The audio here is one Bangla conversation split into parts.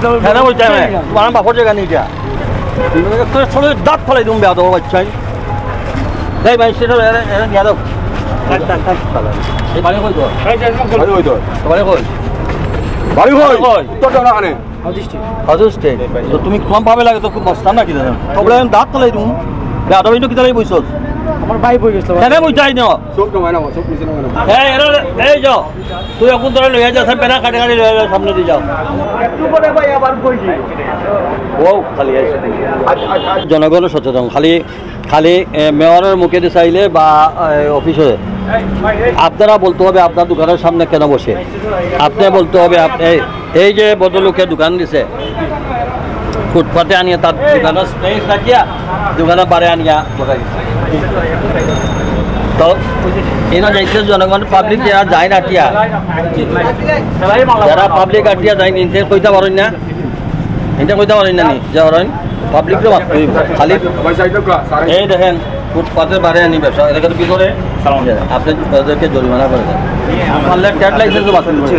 কেন বলছি তোমার বাপর জায়গা নেই ছোট দাঁত ফলাই তুমি বেয়া দেবো বাচ্চাই তাই ভাই সেটা নিয়ে দাও বাড়ি কই তো তুমি কম পাবে লাগে তো খুব বস্তা না কি জানো তবে দাঁত ফলাই তুমি বেয়া দেবো কি তাহলে বইছ আমার ভাই বই গেছিল কেন বইছাই না এই যাও তুই এখন ধরে লইয়া যাস বেনা কাটে কাটে লইয়া যাও সামনে দিয়ে যাও একটু পরে ভাই আবার কইছি ও খালি জনগণ সচেতন খালি খালি মেয়রের মুখে দিয়ে চাইলে বা অফিসে আপনারা বলতে হবে আপনার দোকানের সামনে কেন বসে আপনি বলতে হবে এই যে বদলোকে দোকান দিছে ফুটপাতে আনিয়ে তার দোকানের স্পেস রাখিয়া দোকানের বারে আনিয়া বসাই তো এনে যাইতে জনগণ পাবলিক যারা যায় না আটিয়া যারা পাবলিক আটিয়া যায় নিতে কইতে পারেন না এটা কইতে পারেন না নি যে হরেন পাবলিকও খালি এই দেখেন ফুটপাতের বারে আনি ব্যবসা এটাকে কি করে আপনি তাদেরকে জরিমানা করে দেন পারলে ট্যাগ লাইসেন্সও বাতিল করে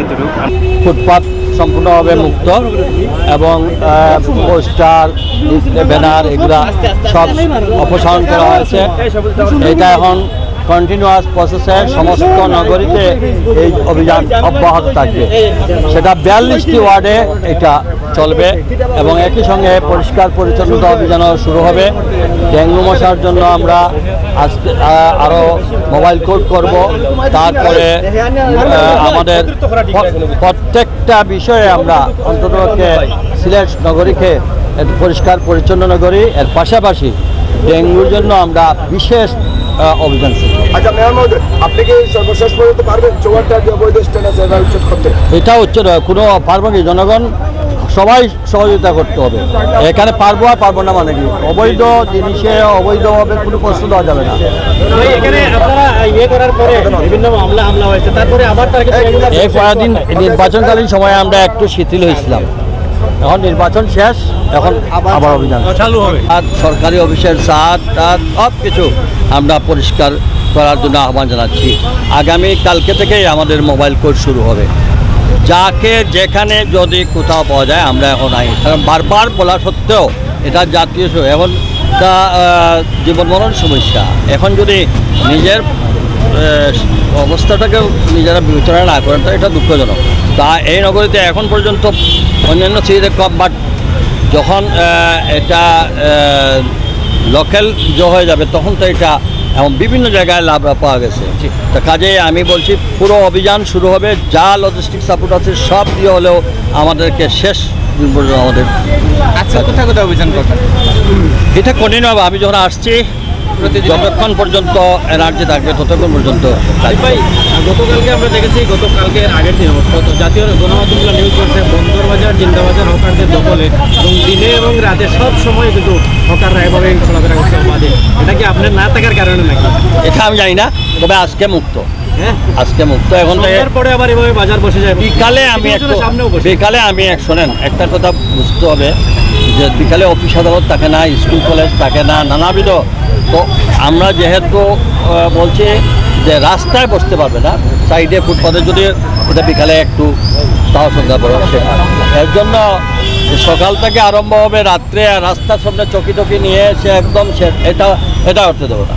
ফুটপাত সম্পূর্ণভাবে মুক্ত এবং পোস্টার ব্যানার এগুলা সব অপসারণ করা হয়েছে এটা এখন কন্টিনিউয়াস প্রসেসে সমস্ত নগরীতে এই অভিযান অব্যাহত থাকবে সেটা 42টি ওয়ার্ডে এটা চলবে এবং একই সঙ্গে পরিষ্কার পরিচ্ছন্নতা অভিযানও শুরু হবে ডেঙ্গু মশার জন্য আমরা আজকে আরও মোবাইল কোড করব তারপরে আমাদের প্রত্যেকটা বিষয়ে আমরা অন্ততপক্ষে সিলেট নগরীকে পরিষ্কার পরিচ্ছন্ন নগরী এর পাশাপাশি ডেঙ্গুর জন্য আমরা বিশেষ অভিযান আচ্ছা মেয়র মহোদয় আপনি কি সর্বশেষ পর্যন্ত পারবেন ৪টা যে অবৈধ স্ট্যান্ড আছে এটা উচ্ছেদ করতে এটা উচ্ছেদ কোনো পারবো কি জনগণ সবাই সহযোগিতা করতে হবে এখানে পারবো আর পারবো না মানে কি অবৈধ জিনিসে অবৈধভাবে কোনো প্রশ্ন দেওয়া যাবে না এখানে আপনারা ইয়ে করার পরে বিভিন্ন মামলা হামলা হয়েছে তারপরে আবার এই কয়েকদিন নির্বাচনকালীন সময়ে আমরা একটু শিথিল হয়েছিলাম এখন নির্বাচন শেষ এখন আবার অভিযান চালু হবে আর সরকারি অফিসের ছাদ সব কিছু আমরা পরিষ্কার করার জন্য আহ্বান জানাচ্ছি আগামী কালকে থেকেই আমাদের মোবাইল কোড শুরু হবে যাকে যেখানে যদি কোথাও পাওয়া যায় আমরা এখন আই কারণ বারবার বলা সত্ত্বেও এটা জাতীয় এখন তা জীবন মরণ সমস্যা এখন যদি নিজের অবস্থাটাকে নিজেরা বিবেচনা না করেন তো এটা দুঃখজনক তা এই নগরীতে এখন পর্যন্ত অন্যান্য সিটিতে কম বাট যখন এটা লোকাল হয়ে যাবে তখন তো এটা এবং বিভিন্ন জায়গায় লাভ পাওয়া গেছে তা কাজে আমি বলছি পুরো অভিযান শুরু হবে যা লজিস্টিক সাপোর্ট আছে সব দিয়ে হলেও আমাদেরকে শেষ আমাদের আচ্ছা কোথায় কোথায় অভিযান করবেন এটা কন্টিনিউ হবে আমি যখন আসছি যতক্ষণ পর্যন্ত এনার্জি থাকবে ততক্ষণ পর্যন্ত ভাই গতকালকে আমরা দেখেছি গতকালকে আগের দিন জাতীয় গণমাধ্যমগুলো নিউজ করছে বন্দরবাজার জিন্দাবাজার হকারদের দখলে এবং দিনে এবং রাতে সব সময় কিন্তু হকাররা এভাবে চলাফেরা করছে বাদে এটা কি আপনার না থাকার কারণে নাকি এটা আমি জানি না তবে আজকে মুক্ত আজকে মুক্ত এখন পরে আবার এভাবে বাজার বসে যায় বিকালে আমি শোনেন একটা কথা বুঝতে হবে যে বিকালে অফিস আদালত থাকে না স্কুল কলেজ থাকে না নানাবিধ তো আমরা যেহেতু বলছি যে রাস্তায় বসতে পারবে না সাইডে ফুটপাথে যদি এটা বিকালে একটু তাও সন্ধ্যা পড়ে এর জন্য সকাল থেকে আরম্ভ হবে রাত্রে রাস্তার সামনে চকি নিয়ে এসে একদম এটা করতে দেবো না